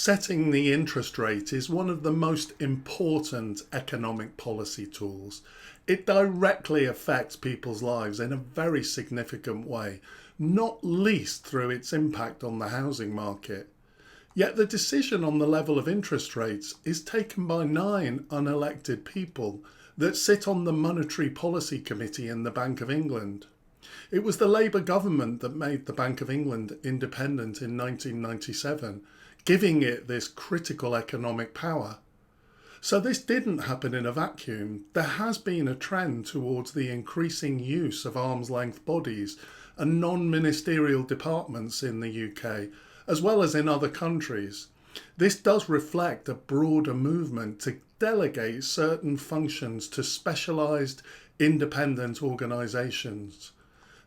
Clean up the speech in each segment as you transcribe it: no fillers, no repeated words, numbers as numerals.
Setting the interest rate is one of the most important economic policy tools. It directly affects people's lives in a very significant way, not least through its impact on the housing market. Yet the decision on the level of interest rates is taken by 9 unelected people that sit on the Monetary Policy Committee in the Bank of England. It was the Labour government that made the Bank of England independent in 1997, giving it this critical economic power. So this didn't happen in a vacuum. There has been a trend towards the increasing use of arm's-length bodies and non-ministerial departments in the UK, as well as in other countries. This does reflect a broader movement to delegate certain functions to specialised independent organisations.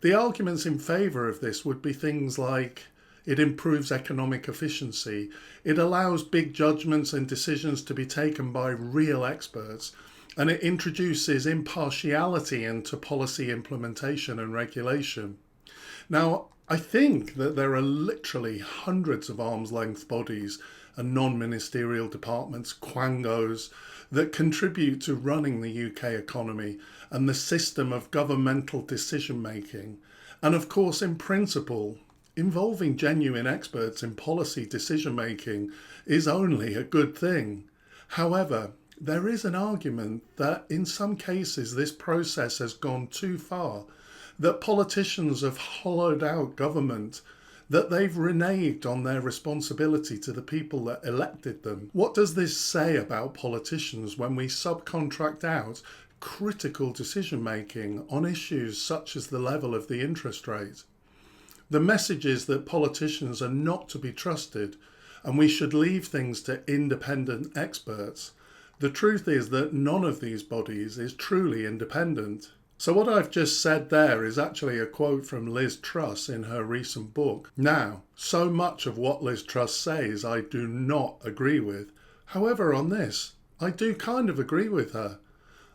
The arguments in favour of this would be things like it improves economic efficiency, it allows big judgments and decisions to be taken by real experts, and it introduces impartiality into policy implementation and regulation. Now, I think that there are literally hundreds of arm's-length bodies and non-ministerial departments, quangos, that contribute to running the UK economy and the system of governmental decision-making. And of course, in principle, involving genuine experts in policy decision-making is only a good thing. However, there is an argument that in some cases this process has gone too far, that politicians have hollowed out government, that they've reneged on their responsibility to the people that elected them. What does this say about politicians when we subcontract out critical decision-making on issues such as the level of the interest rate? The message is that politicians are not to be trusted and we should leave things to independent experts. The truth is that none of these bodies is truly independent. So what I've just said there is actually a quote from Liz Truss in her recent book. Now, so much of what Liz Truss says I do not agree with. However, on this, I do kind of agree with her.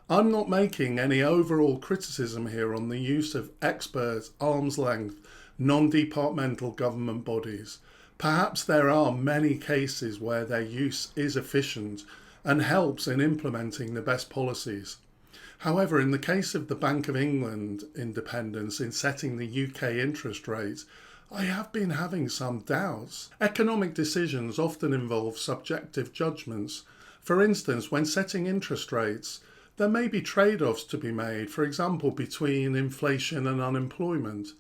I'm not making any overall criticism here on the use of experts, arm's length, non-departmental government bodies. Perhaps there are many cases where their use is efficient and helps in implementing the best policies. However, in the case of the Bank of England independence in setting the UK interest rate, I have been having some doubts. Economic decisions often involve subjective judgments. For instance, when setting interest rates, there may be trade-offs to be made, for example, between inflation and unemployment.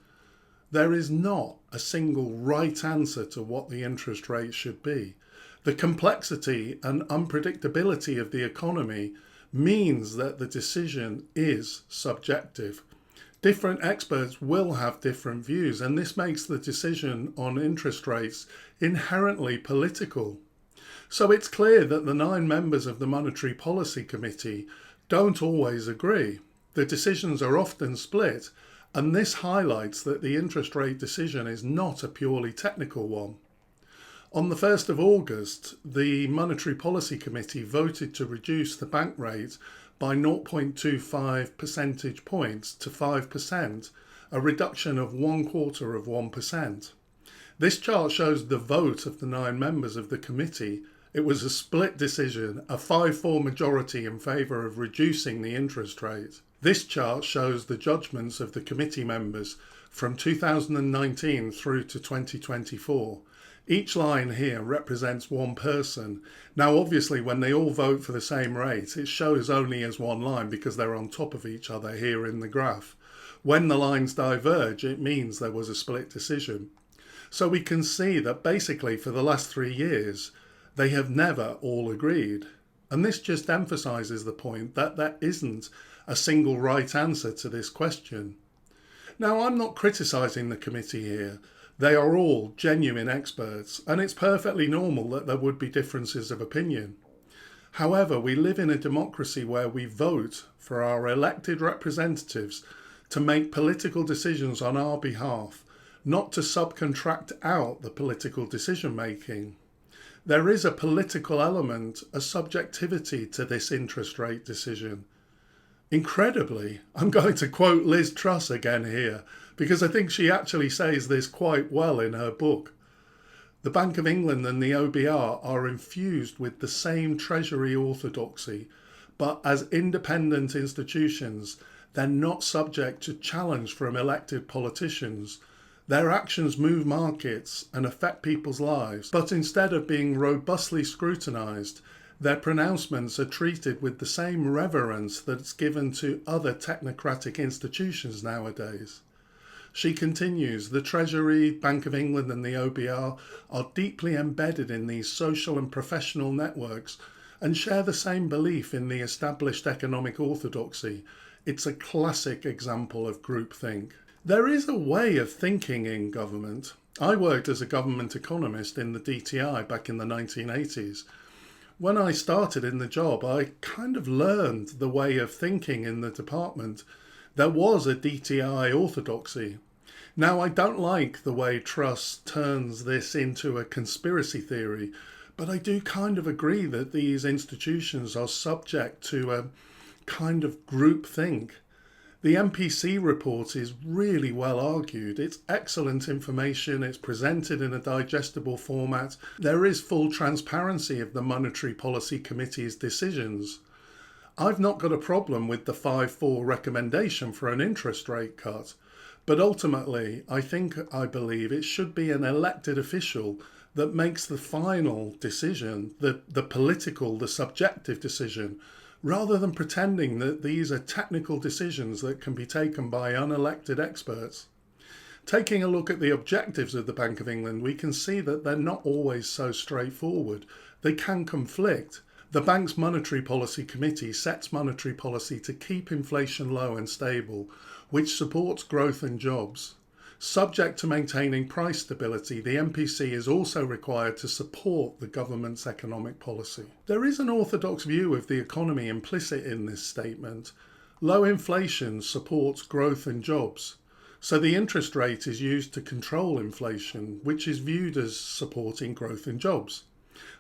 There is not a single right answer to what the interest rate should be. The complexity and unpredictability of the economy means that the decision is subjective. Different experts will have different views, and this makes the decision on interest rates inherently political. So it's clear that the 9 members of the Monetary Policy Committee don't always agree. The decisions are often split, and this highlights that the interest rate decision is not a purely technical one. On the 1st of August, the Monetary Policy Committee voted to reduce the bank rate by 0.25 percentage points to 5%, a reduction of 1/4%. This chart shows the vote of the 9 members of the committee. It was a split decision, a 5-4 majority in favour of reducing the interest rate. This chart shows the judgments of the committee members from 2019 through to 2024. Each line here represents one person. Now obviously when they all vote for the same rate, it shows only as one line because they're on top of each other here in the graph. When the lines diverge, it means there was a split decision. So we can see that basically for the last 3 years, they have never all agreed. And this just emphasises the point that there isn't a single right answer to this question. Now, I'm not criticising the committee here. They are all genuine experts, and it's perfectly normal that there would be differences of opinion. However, we live in a democracy where we vote for our elected representatives to make political decisions on our behalf, not to subcontract out the political decision-making. There is a political element, a subjectivity to this interest rate decision. Incredibly, I'm going to quote Liz Truss again here, because I think she actually says this quite well in her book. The Bank of England and the OBR are infused with the same Treasury orthodoxy, but as independent institutions, they're not subject to challenge from elected politicians. Their actions move markets and affect people's lives, but instead of being robustly scrutinised, their pronouncements are treated with the same reverence that's given to other technocratic institutions nowadays. She continues, the Treasury, Bank of England and the OBR are deeply embedded in these social and professional networks and share the same belief in the established economic orthodoxy. It's a classic example of groupthink. There is a way of thinking in government. I worked as a government economist in the DTI back in the 1980s. When I started in the job, I kind of learned the way of thinking in the department. There was a DTI orthodoxy. Now, I don't like the way Truss turns this into a conspiracy theory, but I do kind of agree that these institutions are subject to a kind of groupthink. The MPC report is really well argued. It's excellent information. It's presented in a digestible format. There is full transparency of the Monetary Policy Committee's decisions. I've not got a problem with the 5-4 recommendation for an interest rate cut, but ultimately I believe it should be an elected official that makes the final decision, the political, the subjective decision, rather than pretending that these are technical decisions that can be taken by unelected experts. Taking a look at the objectives of the Bank of England, we can see that they're not always so straightforward. They can conflict. The bank's Monetary Policy Committee sets monetary policy to keep inflation low and stable, which supports growth and jobs. Subject to maintaining price stability, the MPC is also required to support the government's economic policy. There is an orthodox view of the economy implicit in this statement. Low inflation supports growth and jobs. So the interest rate is used to control inflation, which is viewed as supporting growth and jobs.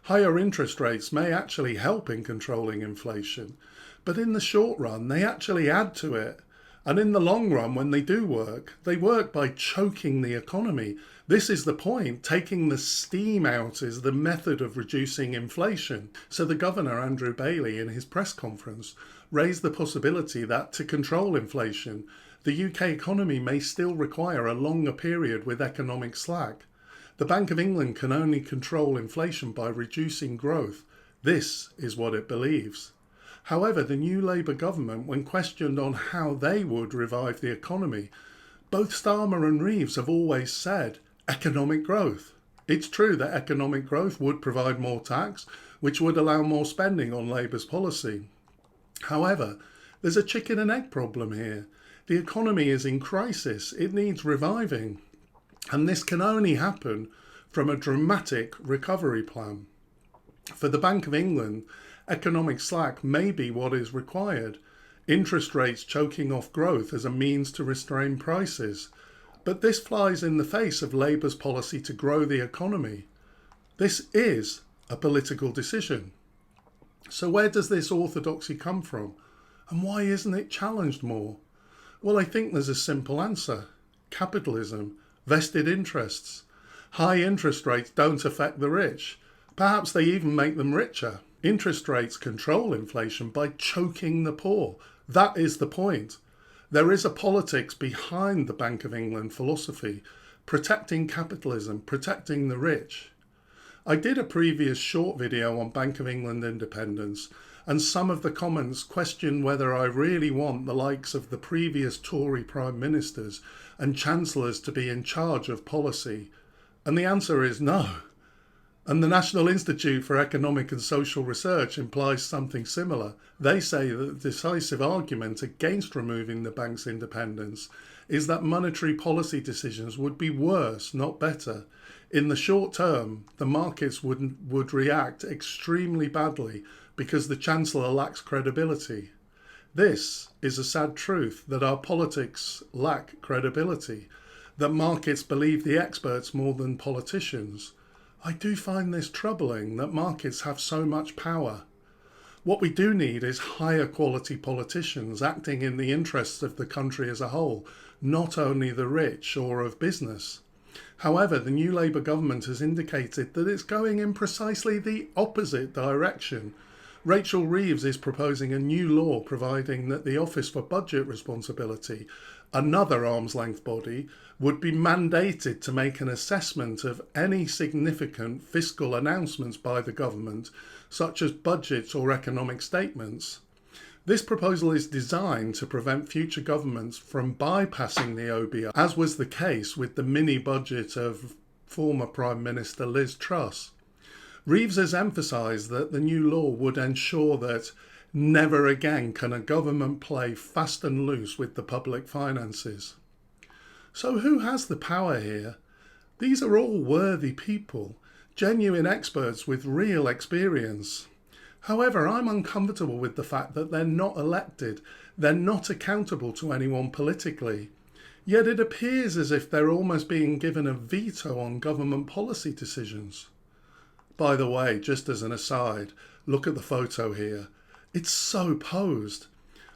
Higher interest rates may actually help in controlling inflation, but in the short run, they actually add to it. And in the long run, when they work by choking the economy. This is the point. Taking the steam out is the method of reducing inflation. So the Governor, Andrew Bailey, in his press conference, raised the possibility that to control inflation, the UK economy may still require a longer period with economic slack. The Bank of England can only control inflation by reducing growth. This is what it believes. However, the new Labour government, when questioned on how they would revive the economy, both Starmer and Reeves have always said economic growth. It's true that economic growth would provide more tax, which would allow more spending on Labour's policy. However, there's a chicken and egg problem here. The economy is in crisis. It needs reviving. And this can only happen from a dramatic recovery plan. For the Bank of England, economic slack may be what is required. Interest rates choking off growth as a means to restrain prices. But this flies in the face of Labour's policy to grow the economy. This is a political decision. So where does this orthodoxy come from? And why isn't it challenged more? Well, I think there's a simple answer. Capitalism, vested interests. High interest rates don't affect the rich. Perhaps they even make them richer. Interest rates control inflation by choking the poor. That is the point. There is a politics behind the Bank of England philosophy, protecting capitalism, protecting the rich. I did a previous short video on Bank of England independence, and some of the comments questioned whether I really want the likes of the previous Tory Prime Ministers and Chancellors to be in charge of policy. And the answer is no. And the National Institute for Economic and Social Research implies something similar. They say that the decisive argument against removing the bank's independence is that monetary policy decisions would be worse, not better. In the short term, the markets would react extremely badly because the Chancellor lacks credibility. This is a sad truth, that our politics lack credibility, that markets believe the experts more than politicians. I do find this troubling, that markets have so much power. What we do need is higher quality politicians acting in the interests of the country as a whole, not only the rich or of business. However, the new Labour government has indicated that it's going in precisely the opposite direction. Rachel Reeves is proposing a new law providing that the Office for Budget Responsibility, another arm's length body, would be mandated to make an assessment of any significant fiscal announcements by the government, such as budgets or economic statements. This proposal is designed to prevent future governments from bypassing the OBR, as was the case with the mini-budget of former Prime Minister Liz Truss. Reeves has emphasised that the new law would ensure that never again can a government play fast and loose with the public finances. So who has the power here? These are all worthy people, genuine experts with real experience. However, I'm uncomfortable with the fact that they're not elected, they're not accountable to anyone politically. Yet it appears as if they're almost being given a veto on government policy decisions. By the way, just as an aside, look at the photo here. It's so posed.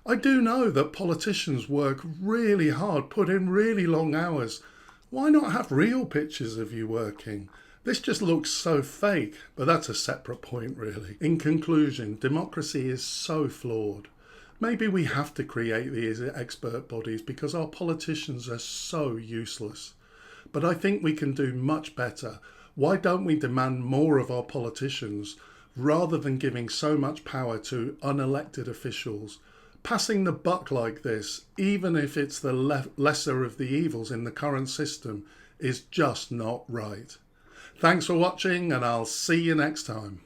I do know that politicians work really hard, put in really long hours. Why not have real pictures of you working? This just looks so fake, but that's a separate point really. In conclusion, democracy is so flawed. Maybe we have to create these expert bodies because our politicians are so useless. But I think we can do much better. Why don't we demand more of our politicians rather than giving so much power to unelected officials? Passing the buck like this, even if it's the lesser of the evils in the current system, is just not right. Thanks for watching, and I'll see you next time.